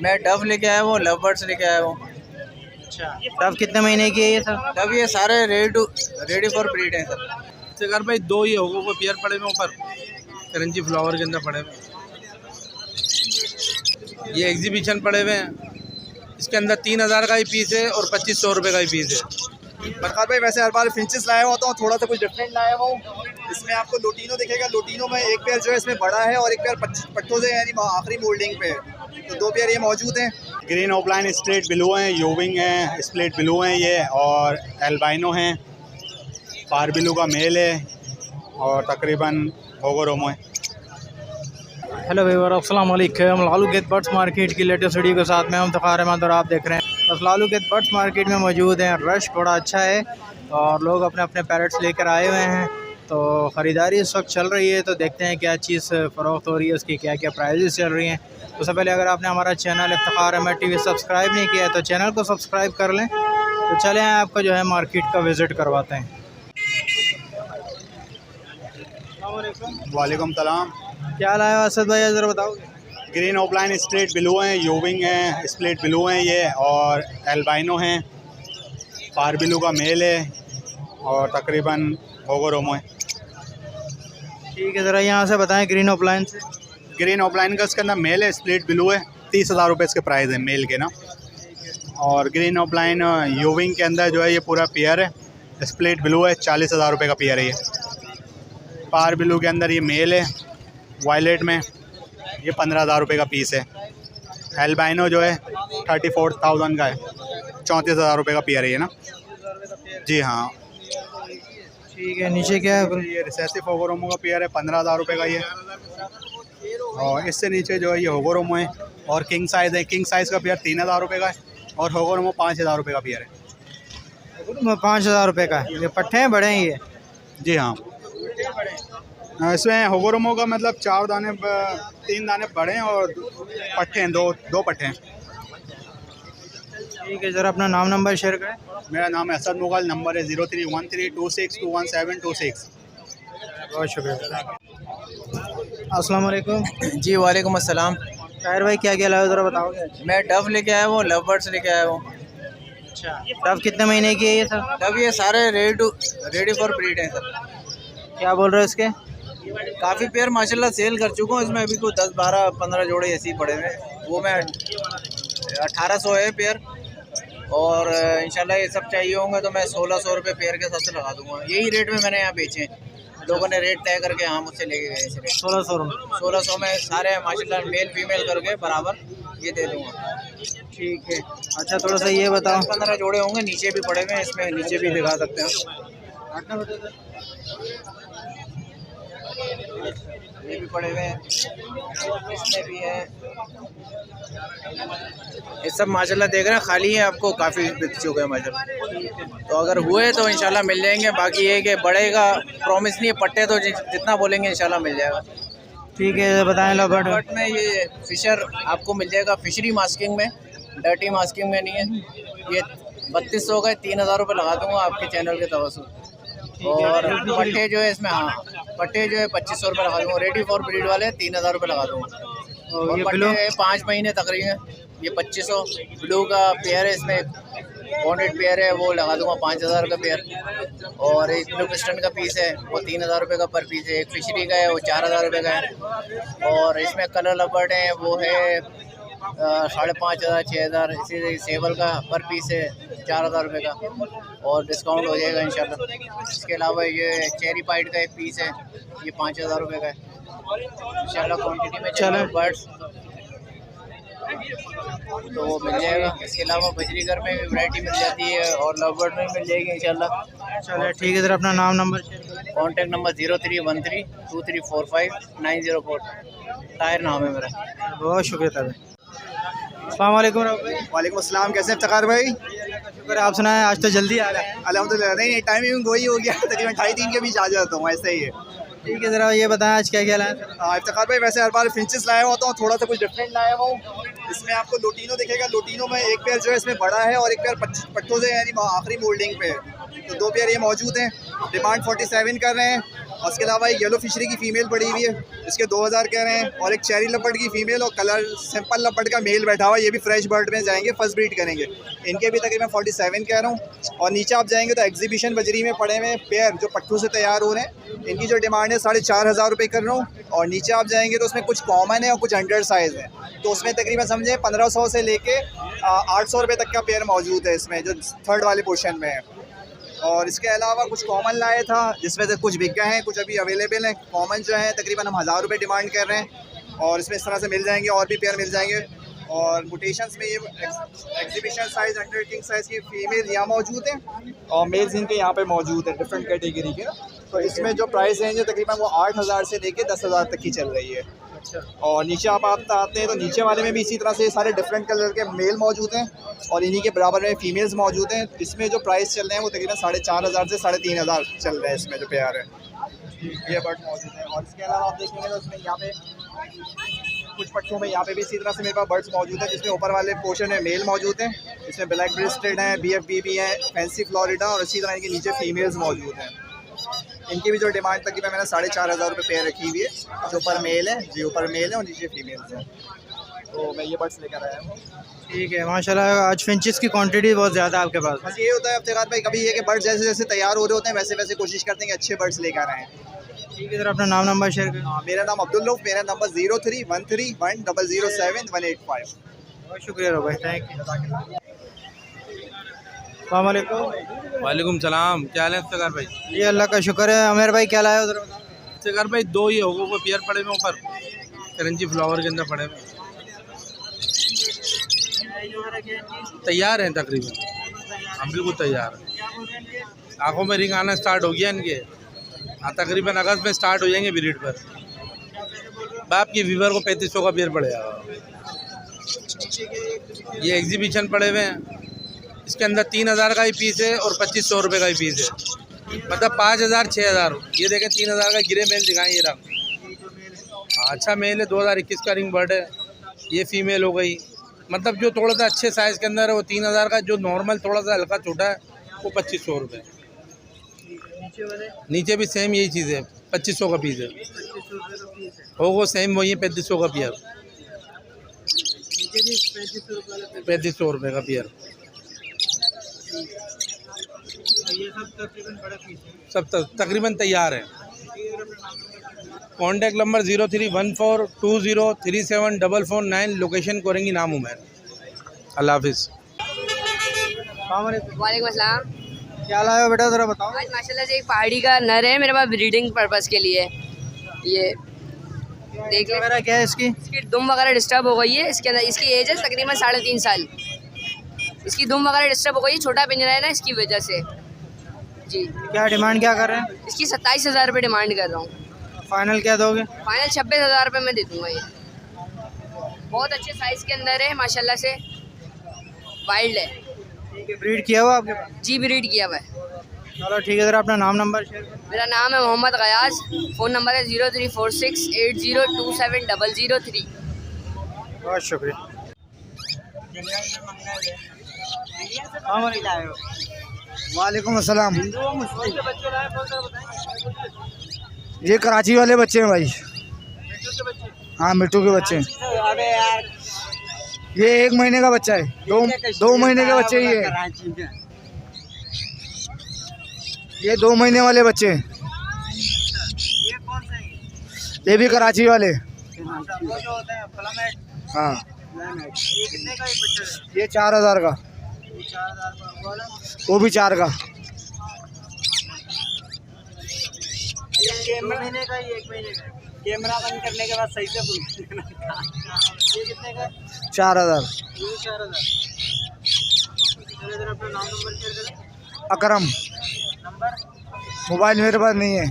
मैं डव लेके आया हूँ, लव बर्ड्स लेके आया हूँ। अच्छा, डव कितने महीने की है ये सर? डव ये सारे रेडी फॉर ब्रीड हैं सर। घर भाई दो ही होगो को पेयर पड़े हुए ऊपर करंजी फ्लावर के अंदर पड़े हुए। ये एग्जीबिशन पड़े हुए हैं, इसके अंदर 3000 का ही पीस है और 2500 रुपये का ही पीस है। बरकार भाई वैसे हर बार फिंचेस लाया हुआ हूँ, थोड़ा सा कुछ डिफरेंट लाया हुआ हूँ। इसमें आपको लोटिनो दिखेगा, लोटिनो में एक पेयर जो है इसमें बड़ा है और एक पेयर पट्टों से यानी आखिरी मोल्डिंग पे है, तो दो पेयर ये मौजूद हैं। ग्रीन ऑफलाइन स्प्लिट ब्लू हैं, यूविंग हैं, स्प्लिट ब्लू हैं ये, और एल्बाइनो हैं, पारबिलू का मेल है और तकरीबन होगोरोमो है। हेलो व्यूअर, अस्सलाम वालेकुम। लालू गेट बर्ड्स मार्केट की लेटेस्ट वीडियो के साथ मैं हम तखार अहमद और आप देख रहे हैं बस लालू गेट बर्ड्स मार्केट में मौजूद हैं। रश बड़ा अच्छा है और लोग अपने अपने पैरट्स लेकर आए हुए हैं, तो ख़रीदारी इस वक्त चल रही है। तो देखते हैं क्या चीज़ फ़रोख्त हो रही है, उसकी क्या क्या प्राइजेस चल रही हैं। तो सबसे पहले अगर आपने हमारा channel Iftikhar Ahmed TV subscribe नहीं किया है तो चैनल को सब्सक्राइब कर लें। तो चलें आपको जो है मार्केट का विज़िट करवाते हैं। वालेकुम सलाम। क्या लाया असद भाई, ज़रा बताओगे? ग्रीन ऑफलाइन स्प्लिट ब्लू हैं, यूविंग हैं, स्प्लिट ब्लू हैं ये, और एल्बाइनो हैं, पारबिलू का मेल है और तकरीबन होगोरोमो है। ठीक है, ज़रा यहाँ से बताएं ग्रीन ऑफलाइन से। ग्रीन ऑफलाइन का इसके अंदर मेल है, स्प्लिट ब्लू है, 30,000 रुपये इसके प्राइस है मेल के ना। और ग्रीन ऑफलाइन यूविंग के अंदर जो है ये पूरा पेयर है, स्प्लिट ब्लू है, 40,000 रुपये का पेयर है ये। पारबिलू के अंदर ये मेल है वायलेट में, ये 15,000 रुपये का पीस है। एल्बाइनो जो है 34,000 का है, 34,000 रुपये का पेयर है ये ना। जी हाँ, ठीक है। नीचे क्या है? ये रिसेसिव होगोरोमो का पेयर है, 15,000 रुपये का ये। और इससे नीचे जो है ये होगोरोमो है और किंग साइज़ है। किंग साइज़ का पेयर 3,000 रुपये का है और होगोरोमो 5,000 रुपये का पेयर है। 5,000 रुपये का है। ये पट्टे हैं, बड़े हैं ये? जी हाँ, इसमें होगोरोमो का मतलब 3 दाने बड़े हैं और पट्टे हैं, दो पट्टे हैं। ठीक है, ज़रा अपना नाम नंबर शेयर करें। मेरा नाम है असद मुगल, नंबर है 031326211726। बहुत शुक्रिया। अस्सलाम वालेकुम। जी वालेकुम अस्सलाम। ताहिर भाई क्या क्या लाया, ज़रा बताओगे? मैं डव लेके आया हूँ, लव बर्ड्स लेके आया हूँ। अच्छा, डव कितने महीने की है ये सर? डव ये सारे रेडी फॉर ब्रीड हैं सर। क्या बोल रहे हो इसके? काफ़ी पेयर माशाल्लाह सेल कर चुका हूँ, इसमें अभी कोई 10, 12, 15 जोड़े ऐसे ही पड़े हुए हैं। वो मैं 1800 है पेयर, और इंशाल्लाह ये सब चाहिए होंगे तो मैं 1600 रुपये पेयर के हिसाब से लगा दूंगा। यही रेट में मैंने यहाँ बेचे हैं, लोगों ने रेट तय करके यहाँ मुझसे लेके गए। इस रेट 1600 रुपये। 1600 में सारे माशाल्लाह मेल फीमेल करके बराबर ये दे दूँगा। ठीक है। अच्छा, थोड़ा सा ये बताओ। 15 जोड़े होंगे, नीचे भी पड़े हुए हैं, इसमें नीचे भी दिखा सकते हैं। ये भी पड़े हुए हैं, इसमें भी है। ये सब माशाल्लाह देख रहे हैं, खाली है, आपको काफ़ी बिक चुके हैं माशाल्लाह। तो अगर हुए तो इंशाल्लाह मिल जाएंगे। बाकी ये कि बढ़ेगा प्रॉमिस नहीं है, पट्टे तो जितना बोलेंगे इंशाल्लाह मिल जाएगा। ठीक है, बताएं। बट में ये फिशर आपको मिल जाएगा, फिशरी मास्किंग में, डर्टी मास्किंग में नहीं है। ये 3200 का 3,000 रुपये लगा दूँगा आपके चैनल के तवज्जो। और पट्टे जो है इसमें, हाँ पट्टे जो है 2500 रुपये लगा दूँगा। रेडी फॉर ब्रीड वाले 3,000 रुपये लगा दूँगा। और पट्टे 5 महीने तकरीबन, ये 2500। ब्लू का पेयर है, इसमें बॉन्डेड पेयर है, वो लगा दूँगा 5,000 का पेयर। और एक ब्लू पिस्टन का पीस है, वो 3,000 रुपये का पर पीस है। एक फिशरी का है, वो 4,000 रुपये का है। और इसमें कलर लबर्ड है, वो है 5,500, 6,000। इसी से सेवल का पर पीस है 4,000 रुपये का, और डिस्काउंट हो जाएगा इंशाल्लाह। इसके अलावा ये चेरी पाइट का एक पीस है, ये 5,000 रुपये का है इंशाल्लाह। क्वांटिटी में चलो बर्ड्स तो वो मिल जाएगा। इसके अलावा बजरीगर में भी वैरायटी मिल जाती है और लव बर्ड में मिल जाएगी इंशाल्लाह। चलो ठीक है, सर अपना नाम नंबर शेयर करें। कॉन्टैक्ट नंबर 03132345 ताहिर नाम है मेरा। बहुत शुक्रिया ताहिर। अस्सलाम वालेकुम। वालेकुम अस्सलाम, कैसे इफ्तिखार भाई? शुक्र, आप सुनाएं, आज तो जल्दी आ रहा है। अल्हम्दुलिल्लाह। नहीं, टाइमिंग वही हो गया, तकरीबन 2:30 के बीच आ जाता हूँ, ऐसा ही है। ठीक है, ज़रा ये बताएं आज क्या क्या लाया? इफ्तिखार भाई वैसे हर बार फिंचेस लाया हुआ हूँ, थोड़ा सा कुछ डिफरेंट लाया हुआ हूँ। इसमें आपको लोटिनो दिखेगा, लोटिनो में एक पेयर जो है इसमें बड़ा है और एक पेयर पट्टों से यानी आखिरी मोल्डिंग पे है, तो दो पेयर ये मौजूद हैं। डिमांड 47 कर रहे हैं और इसके अलावा एक येलो फिशरी की फ़ीमेल पड़ी हुई है, इसके 2000 कह रहे हैं। और एक चेरी लपट की फ़ीमेल और कलर सिंपल लपट का मेल बैठा हुआ है, ये भी फ्रेश बर्ड में जाएंगे, फर्स्ट ब्रीड करेंगे। इनके भी तकरीबन 47 कह रहा हूँ। और नीचे आप जाएंगे तो एग्जीबिशन बजरी में पड़े हुए पेयर जो पट्टू से तैयार हो रहे हैं, इनकी जो डिमांड है 4500 रुपये कर रहा हूँ। और नीचे आप जाएंगे तो उसमें कुछ कॉमन है और कुछ अंडर साइज़ है, तो उसमें तकरीबन समझे 1500 से लेके 800 रुपये तक का पेयर मौजूद है इसमें, जो थर्ड वाले पोर्शन में है। और इसके अलावा कुछ कॉमन लाए था जिसमें से कुछ बिक गए हैं, कुछ अभी अवेलेबल हैं। कॉमन जो है तकरीबन हम 1000 रुपये डिमांड कर रहे हैं, और इसमें इस तरह से मिल जाएंगे, और भी पेयर मिल जाएंगे। और मुटेशंस में ये exhibition size under king size की फ़ीमेल यहाँ मौजूद हैं, और मेल्स इनके यहाँ पे मौजूद हैं डिफरेंट कैटेगरी के। तो इसमें जो प्राइस रेंज है तकरीबन वो 8000 से लेके 10000 तक की चल रही है। और नीचे आप आते हैं तो नीचे वाले में भी इसी तरह से सारे डिफरेंट कलर के मेल मौजूद हैं, और इन्हीं के बराबर में फीमेल्स मौजूद हैं। इसमें जो प्राइस चल रहे हैं वो तकरीबन 4500 से 3500 चल रहे हैं इसमें जो पेयर है, ये बर्ड मौजूद है। और इसके अलावा आप देखेंगे तो इसमें यहाँ पे कुछ पट्टों में यहाँ पे भी इसी तरह से मेरे पास बर्ड्स मौजूद हैं, जिसमें ऊपर वाले पोर्शन में मेल मौजूद हैं, इसमें ब्लैक ब्रेस्टेड हैं, BFBB हैं, फैंसी फ्लोरिडा, और इसी तरह इनके नीचे फीमेल्स मौजूद हैं। इनकी भी जो डिमांड तकरीबन मैंने 4500 रुपये पेयर रखी हुई है, जो ऊपर मेल है जी, ऊपर मेल है और नीचे फीमेल्स हैं। तो मैं ये बर्ड्स लेकर आया हूँ। ठीक है, माशाल्लाह। आज फिंचेस की क्वांटिटी बहुत ज़्यादा है आपके पास। बस ये होता है अफ्तार भाई, कभी ये कि बर्ड्स जैसे जैसे तैयार हो रहे होते हैं वैसे वैसे कोशिश करते हैं कि अच्छे बर्ड्स लेकर आएँ। ठीक है, सर अपना नाम नंबर शेयर करें। मेरा नाम अब्दुल रऊफ, मेरा नंबर 03131007 बहुत शुक्रिया रो भाई, थैंक यू। अस्सलाम वालेकुम। वालेकुम सलाम, क्या हाल है इफ्तिकार भाई? जी अल्लाह का शुक्र है। अमीर भाई क्या लाए उधर? इफ्तिकार भाई 2 ही होगो को पेयर पड़े हुए ऊपर करंजी फ्लावर के अंदर पड़े हुए, तैयार हैं तकरीबन, हम बिल्कुल तैयार हैं। आँखों में रिंग आना स्टार्ट हो गया इनके, हाँ तकरीबन अगस्त में स्टार्ट हो जाएंगे ब्रीड पर। बाप की वीवर को 3500 का पेयर पड़ेगा। ये एग्जीबिशन पड़े हुए हैं, इसके अंदर 3000 का ही पीस है और 2500 रुपये का ही पीस है, मतलब 5000 6000। ये देखें 3000 का गिरे मेल दिखाएं, ये रहा अच्छा मेल है, 2021 का रिंग बर्ड है। ये फीमेल हो गई, मतलब जो थोड़ा सा अच्छे साइज़ के अंदर है वो 3000 का, जो नॉर्मल थोड़ा सा हल्का छोटा है वो 2500 रुपये। नीचे भी सेम यही चीज़ है, 2500 का पीस है, हो वो सेम वही है, 3500 का पेयर, 3500 रुपये का पेयर। सब तकरीबन तैयार है। कॉन्टैक्ट नंबर 031420374449, लोकेशन कोरेंगी, नाम उमर। अल्लाह हाफिज़। वालेकुम अस्सलाम। क्या लाए हो बेटा, ज़रा बताओ। आज माशाल्लाह से एक पहाड़ी का नर है मेरे पास ब्रीडिंग पर्पस के लिए। ये देख ले, वगैरह क्या है इसकी? इसकी दुम वगैरह डिस्टर्ब हो गई है। इसके अंदर इसकी एज है तकरीबन 3.5 साल। इसकी दुम वगैरह डिस्टर्ब हो गई है, छोटा पिंजरा है ना, इसकी वजह से जी। क्या डिमांड क्या कर रहे हैं? इसकी 27000 रुपये डिमांड कर रहा हूँ। फाइनल क्या दोगे? फाइनल 26000 रुपये में दे दूँगा। ये बहुत अच्छे साइज़ के अंदर है माशाल्लाह से, वाइल्ड है। ठीक है, ब्रीड किया हुआ आपके पास? जी ब्रीड किया हुआ है। चलो ठीक है, ज़रा अपना नाम नंबर शेयर करें। मेरा नाम है मोहम्मद गयास, फ़ोन नंबर है 0346802703। बहुत शुक्रिया। वालेकुम अस्सलाम। ये कराची वाले बच्चे हैं भाई। हाँ मिट्टू के बच्चे हैं। ये 1 महीने का बच्चा है, 2 महीने के बच्चे ही है। ये 2 महीने वाले बच्चे हैं। ये भी कराची वाले। हाँ ये 4000 का, वो भी 4 का। कैमरा बंद करने के बाद सही से बोल। ये कितने का? 4000। अकरम। मोबाइल मेरे पास नहीं है।